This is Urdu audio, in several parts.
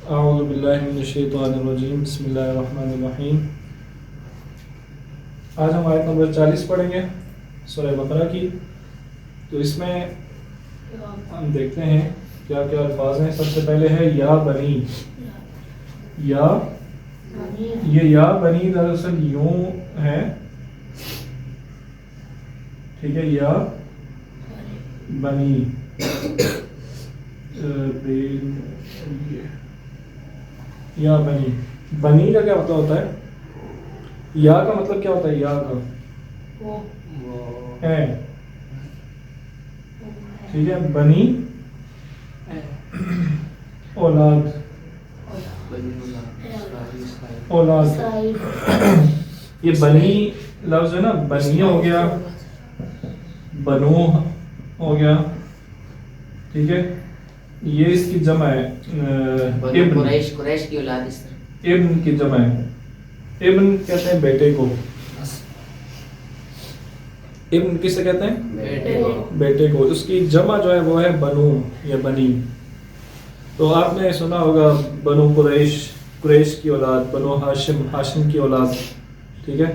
اعوذ باللہ من الشیطان الرجیم بسم اللہ الرحمن الرحیم۔ آج ہم آیت نمبر 40 پڑھیں گے سورہ بقرہ کی۔ تو اس میں ہم دیکھتے ہیں کیا کیا الفاظ ہیں۔ سب سے پہلے ہے یا بنی۔ یا یہ یا بنی دراصل یوں ہے، ٹھیک ہے، یا بنی یا بنی، بنی کا کیا مطلب ہوتا ہے؟ یا کا مطلب کیا ہوتا ہے؟ یا کا ہے، ٹھیک ہے، بنی اولاد، اولاد۔ یہ بنی لفظ ہے نا، بنی ہو گیا، بنو ہو گیا، ٹھیک ہے، یہ اس کی جمع ہے، ابن، قریش کی اولاد اس طرح ابن کی جمع ہے۔ ابن کہتے ہیں بیٹے کو، ابن کسے کہتے ہیں؟ بیٹے کو۔ اس کی جمع جو ہے وہ ہے بنو یا بنی۔ تو آپ نے سنا ہوگا بنو قریش، قریش کی اولاد، بنو ہاشم، ہاشم کی اولاد، ٹھیک ہے۔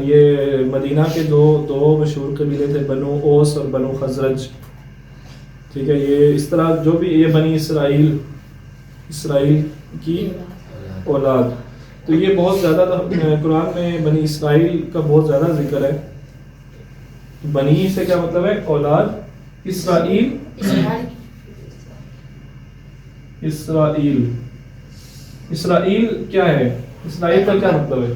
یہ مدینہ کے دو مشہور قبیلے تھے، بنو اوس اور بنو خزرج، ٹھیک ہے۔ یہ اس طرح جو بھی یہ بنی اسرائیل، اسرائیل کی اولاد، تو یہ بہت زیادہ قرآن میں بنی اسرائیل کا بہت زیادہ ذکر ہے۔ بنی سے کیا مطلب ہے؟ اولاد۔ اسرائیل، اسرائیل، اسرائیل کیا ہے؟ اسرائیل کا کیا مطلب ہے؟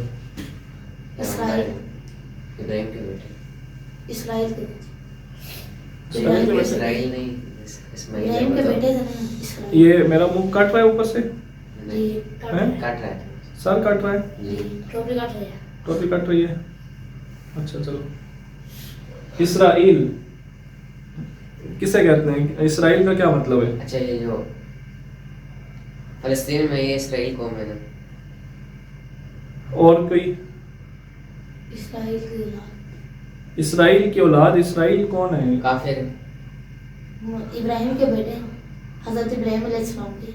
ابراہیم کے بیٹے، اسرائیل کے اسرائیل نہیں، ابراہیم کے بیٹے تھے نا اسرائیل۔ یہ میرا منہ کٹ رہا ہے اوپر سے، جی کاٹ رہا ہے سر کٹ رہا ہے، جی ٹوپی کاٹ رہے ہیں۔ ٹوپی کٹ رہی ہے، اچھا چلو۔ اسرائیل کسے کہتے ہیں؟ اسرائیل کا کیا مطلب ہے؟ اچھا، یہ جو فلسطین میں یہ اسرائیل قوم ہے نا، اور کوئی؟ اسرائیل کی اولاد، اسرائیل کی اولاد، اسرائیل کون ہے؟ کافر ابراہیم کے بیٹے حضرت ابراہیم علیہ السلام کے۔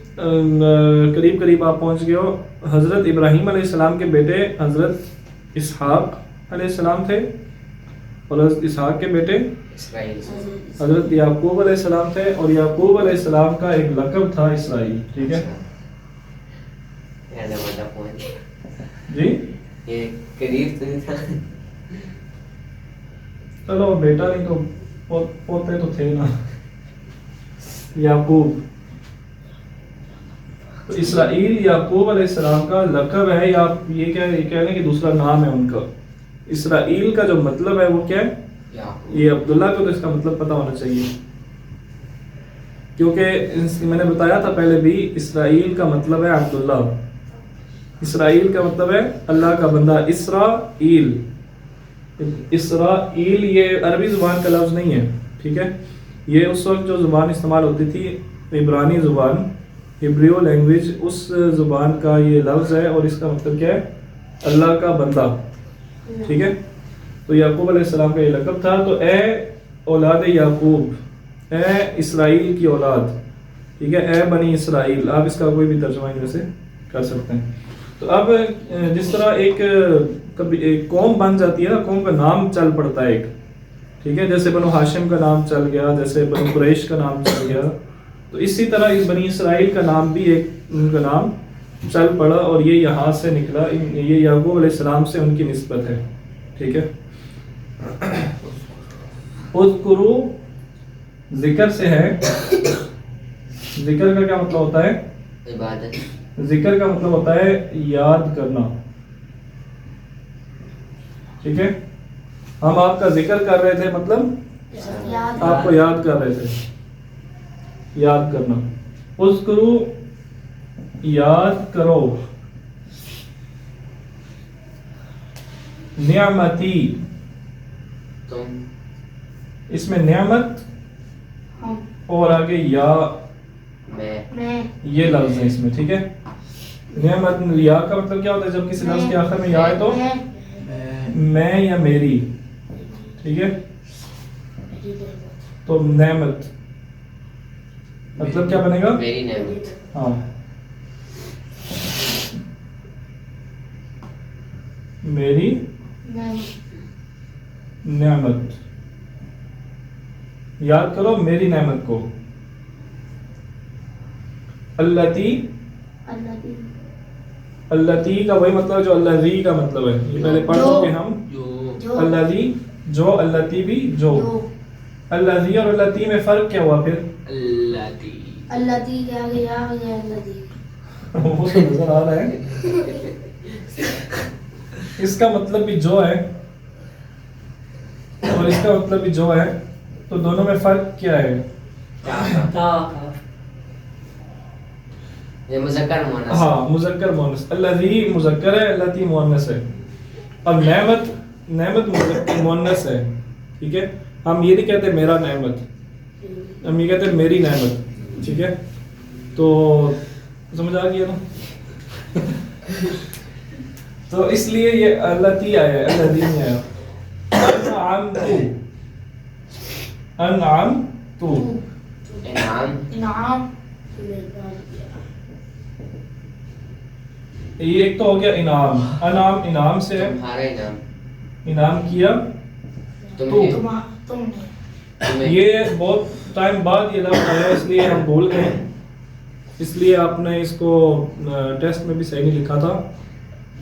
قریب قریب آپ پہنچ گئے ہو۔ حضرت ابراہیم علیہ السلام کے بیٹے حضرت اسحاق علیہ السلام تھے، اور حضرت اسحاق کے بیٹے اسرائیل۔ حضرت یعقوب علیہ السلام تھے، اور یعقوب علیہ السلام کا ایک لقب تھا اسرائیل، ٹھیک ہے جی۔ یہ قریب تو نہیں تھا، چلو بیٹا نہیں تو پوتے تو تھے نا، یعقوب۔ تو اسرائیل یعقوب علیہ السلام کا لقب ہے، یا آپ یہ کہہ لیں کہ دوسرا نام ہے ان کا۔ اسرائیل کا جو مطلب ہے وہ کیا ہے؟ یہ عبداللہ کو تو اس کا مطلب پتہ ہونا چاہیے، کیونکہ میں نے بتایا تھا پہلے بھی، اسرائیل کا مطلب ہے عبداللہ، اسرائیل کا مطلب ہے اللہ کا بندہ۔ اسرائیل، اسرائیل یہ عربی زبان کا لفظ نہیں ہے، ٹھیک ہے۔ یہ اس وقت جو زبان استعمال ہوتی تھی، عبرانی زبان، ہبریو لینگویج، اس زبان کا یہ لفظ ہے، اور اس کا مطلب کیا ہے؟ اللہ کا بندہ، ٹھیک ہے۔ تو یعقوب علیہ السلام کا یہ لقب تھا۔ تو اے اولاد یعقوب، اے اسرائیل کی اولاد، ٹھیک ہے، اے بنی اسرائیل، آپ اس کا کوئی بھی ترجمہ ان میں سے کر سکتے ہیں۔ تو اب جس طرح ایک قوم بن جاتی ہے نا، قوم کا نام چل پڑتا ہے ایک، ٹھیک ہے، جیسے بنو ہاشم کا نام چل گیا، جیسے بنو قریش کا نام چل گیا، تو اسی طرح اس بنی اسرائیل کا نام بھی ایک ان کا نام چل پڑا، اور یہ یہاں سے نکلا، یہ یعقوب علیہ السلام سے ان کی نسبت ہے، ٹھیک ہے۔ اذکروا ذکر سے ہے، ذکر کا کیا مطلب ہوتا ہے؟ عبادت۔ ذکر کا مطلب ہوتا ہے یاد کرنا، ٹھیک ہے۔ ہم آپ کا ذکر کر رہے تھے، مطلب آپ کو یاد کر رہے تھے، یاد کرنا۔ اذکروا یاد کرو، نعمتی، تم، اس میں نعمت اور آگے یا میں، یہ لفظ ہے اس میں، ٹھیک ہے۔ نعمت، یا کا مطلب کیا ہوتا ہے؟ جب کسی لفظ کے آخر میں یا ہے تو میں یا میری، ٹھیک ہے، تو نعمت، مطلب کیا بنے گا؟ میری نعمت. ہاں میری نعمت. یاد کرو میری نعمت کو. اللتی، اللتی کا وہی مطلب جو الذی کا مطلب ہے. یہ پہلے پڑھ چکے ہم. جو الذی جو، اللتی بھی جو. الذی اور اللتی میں فرق کیا ہوا پھر؟ الذی کے آگے یا آ گیا الذی. وہ تو نظر آ رہا ہے. اس کا مطلب بھی جو ہے اور اس کا مطلب بھی جو ہے، تو دونوں میں فرق کیا ہے؟ یہ مذکر مؤنث. ہاں مذکر مؤنث. الذی مذکر ہے، اللتی مؤنث ہے. اب نعمت، نعمت مذکر مؤنث ہے. ٹھیک ہے، ہم یہ نہیں کہتے میرا نعمت، ہم یہ کہتے میری نعمت. ٹھیک ہے، تو سمجھ آ گیا نا؟ تو اس لیے یہ اللتی آیا ہے، الذی نہیں آیا. انعمت، انعمت، انعام. انعام. یہ ایک تو ہو گیا انعام. انعام انعام سے ہے، تمہارا انعام. انعام کیا. تمہیں. تم نے. تمہیں. یہ بہت ٹائم بعد یہ لفظ آیا، اس لیے ہم بھول گئے. اس لیے آپ نے اس کو ٹیسٹ میں بھی صحیح نہیں لکھا تھا.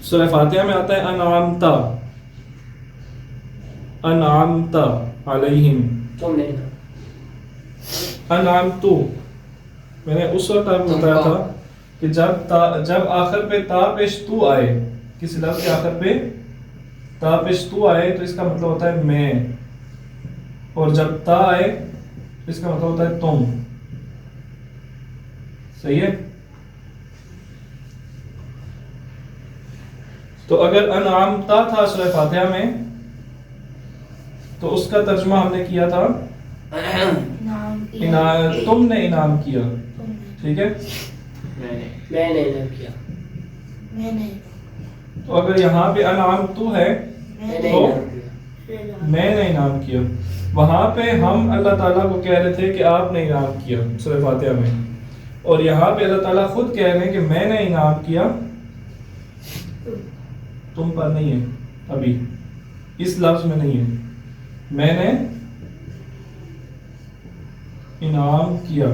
سورہ فاتحہ میں آتا ہے انعامتا، انعامتا علیہم. تم نے. انعامتو. میں نے اس وقت آپ کو بتایا تھا کہ جب آخر پہ تا پیش تو آئے، کسی لفظ کے آخر پہ تا پیش تو آئے تو اس کا مطلب ہوتا ہے میں، اور جب تا آئے تو اس کا مطلب ہوتا ہے تم. صحیح ہے؟ تو اگر انعامتا تھا سورہ فاتحہ میں تو اس کا ترجمہ ہم نے کیا تھا تم نے انعام کیا. ٹھیک ہے، میں نے انعام کیا. تو اگر یہاں پہ انعامتو ہے تو میں نے انعام کیا. وہاں پہ ہم اللہ تعالیٰ کو کہہ رہے تھے کہ آپ نے انعام کیا سورہ فاتحہ میں، اور یہاں پہ اللہ تعالیٰ خود کہہ رہے ہیں کہ میں نے انعام کیا تم پر نہیں ہے. ابھی اس لفظ میں نہیں ہے. میں نے انعام کیا.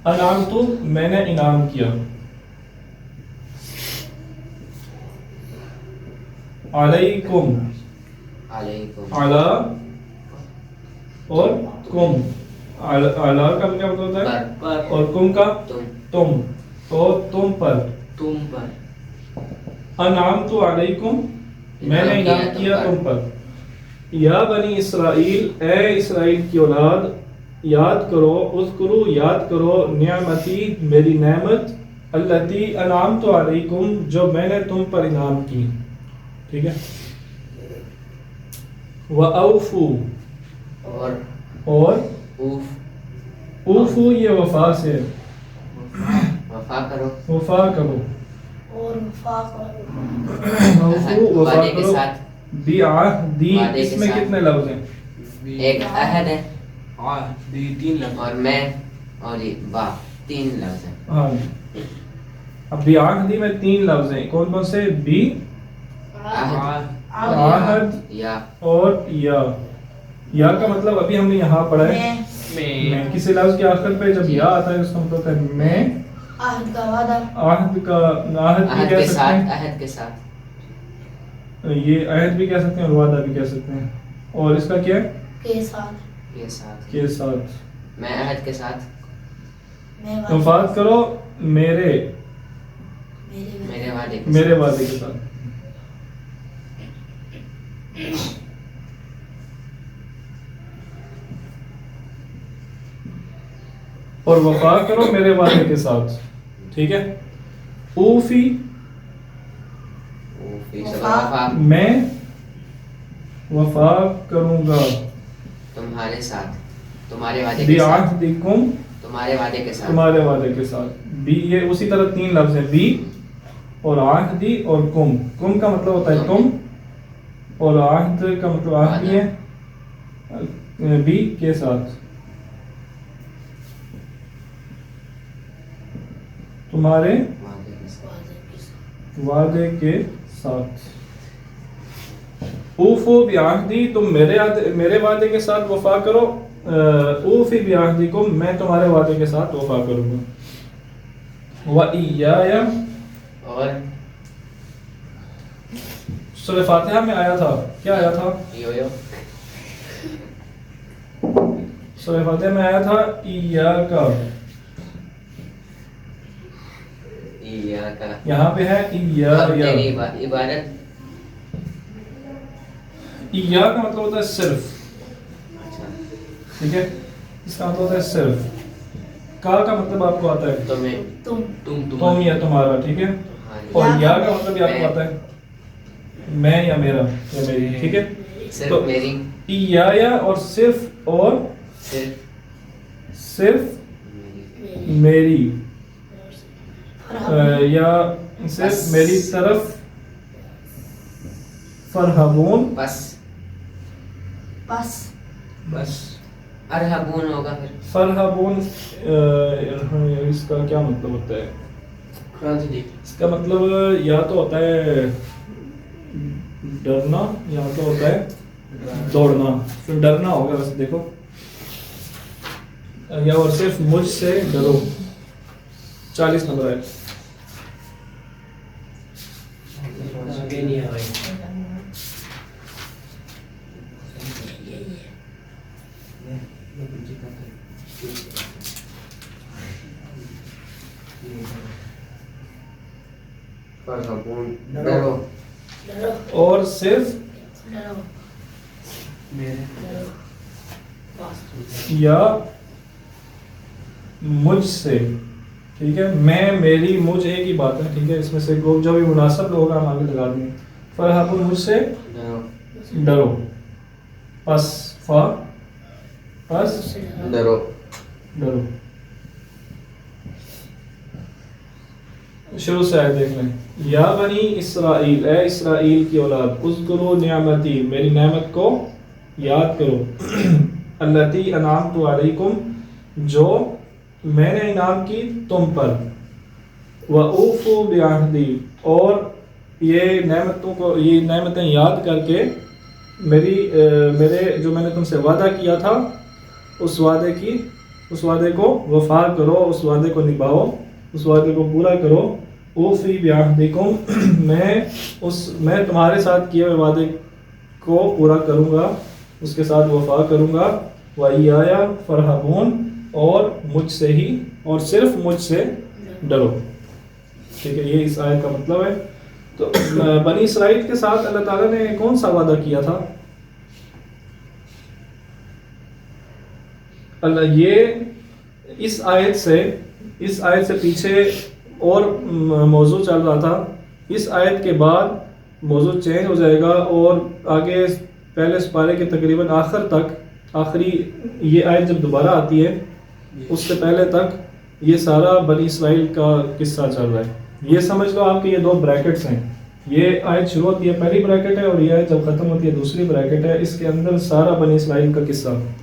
انعام تو میں نے انعام کیا. علیکم، علیکم. علی اور کم. علی کا کیا مطلب ہوتا ہے؟ پر. اور کم کا تم. تم. تو تم پر. تم پر. انعامت علیکم، میں نے انعام کیا تم پر. یا بنی اسرائیل، اے اسرائیل کی اولاد، یاد کرو، اذکرو یاد کرو، نعمتی میری نعمت، اللتی انعامت علیکم جو میں نے تم پر انعام کی. ٹھیک ہے. وَأَوْفُوا اور اوفو یہ وفا سے، وفا کرو. وفا کرو. اور وفا اوفو وفا وعدے کے کرو. ساتھ. بعہدی، وعدے اس کے میں ساتھ. کتنے لفظ ہیں؟ ایک عہد ہے تین لفظ اور میں اور یہ با، تین لفظ ہیں. ہاں. اب بعہدی میں تین لفظ ہیں. کون کون سے؟ بی، عہد یا اور یا. یا کا مطلب ابھی ہم نے یہاں پڑھا ہے میں. کسی لفظ کے آخر پہ جب یا آتا ہے اس کا مطلب ہے میں. عہد کا وعدہ. عہد کا عہد بھی عہد کہہ کے سکتے ساتھ. ہیں، عہد کے ساتھ. یہ عہد بھی کہہ سکتے ہیں اور وعدہ بھی کہہ سکتے ہیں. اور اس کا کیا ہے؟ کے ساتھ. کے ساتھ. کے ساتھ. میں عہد کے ساتھ. وفات کرو میرے میرے وعدے کے میرے ساتھ. وعدے کے ساتھ. اور وفا کرو میرے وعدے کے ساتھ. ٹھیک ہے. اوفی فی وفا میں وفا کروں گا تمہارے ساتھ، تمہارے وعدے کے ساتھ. بعہدکم تمہارے وعدے کے ساتھ. تمہارے وعدے کے ساتھ. بی یہ اسی طرح تین لفظ ہیں، بی اور عہدی اور کم. کم کا مطلب ہوتا ہے تم، اور عہد کا مطلب عہد بھی ہے. بھی کے ساتھ، تمہارے وعدے کے ساتھ، اوفو بعہدی، تم میرے وعدے کے ساتھ وفا کرو، اوفی بعہدکم، میں تمہارے وعدے کے ساتھ وفا کروں گا، وَإِيَّايَ، اور سورہ فاتحہ میں آیا تھا، کیا آیا تھا؟ یو سورہ فاتحہ میں آیا تھا ایاک، ایاک، یہاں پہ ہے اب ایایا، تیری عبادت، ایا کا مطلب ہوتا ہے صرف، اچھا ٹھیک ہے، اس کا مطلب ہوتا ہے صرف، کا مطلب آپ کو آتا ہے تمہیں، تم تم یا تمہارا، ٹھیک ہے، اور یا کا مطلب بھی آپ کو آتا ہے میں یا میرا یا میری، ٹھیک ہے، صرف میری، ایایا اور صرف، اور صرف میری، یا صرف میری طرف، فرحبون، بس بس ارہبون ہوگا پھر، فرحبون، اس کا کیا مطلب ہوتا ہے؟ اس کا مطلب یا تو ہوتا ہے ڈرنا، یا تو ہوتا ہے دوڑنا، پھر ڈرنا ہوگا ویسے دیکھو، یا اور صرف مجھ سے ڈرو، 40 نمبر ہے، فرحبون، ڈرو، اور صرف یا مجھ سے، ٹھیک ہے، میں میری مجھ ایک ہی بات ہے، ٹھیک ہے، اس میں سے جو بھی مناسب ہوگا ہم آگے لگا دیں گے، فرحبون مجھ سے ڈرو، ڈرو، پس ڈرو، ڈرو، شروع سے آئے دیکھ لیں، یا بنی اسرائیل، اے اسرائیل کی اولاد، اذکروا نعمتی، میری نعمت کو یاد کرو، التی انعمت علیکم، جو میں نے انعام کی تم پر، وَأُوفُوا بِعَہْدِی، اور یہ نعمتیں یاد کر کے میرے جو میں نے تم سے وعدہ کیا تھا اس وعدے کو وفا کرو، اس وعدے کو نبھاؤ، اس وعدے کو پورا کرو، اوفی بعہدکم، میں تمہارے ساتھ کیے ہوئے وعدے کو پورا کروں گا، اس کے ساتھ وفا کروں گا، وَإِيَّايَ فَارْهَبُونَ، اور مجھ سے ہی اور صرف مجھ سے ڈرو، ٹھیک ہے، یہ اس آیت کا مطلب ہے۔ تو بنی اسرائیل کے ساتھ اللہ تعالیٰ نے کون سا وعدہ کیا تھا؟ اللہ یہ اس آیت سے پیچھے اور موضوع چل رہا تھا، اس آیت کے بعد موضوع چینج ہو جائے گا، اور آگے پہلے سپارے کے تقریباً آخر تک، آخری یہ آیت جب دوبارہ آتی ہے اس سے پہلے تک یہ سارا بنی اسرائیل کا قصہ چل رہا ہے۔ یہ سمجھ لو آپ کہ یہ دو بریکٹس ہیں، یہ آیت شروع ہوتی ہے پہلی بریکٹ ہے، اور یہ آیت جب ختم ہوتی ہے دوسری بریکٹ ہے، اس کے اندر سارا بنی اسرائیل کا قصہ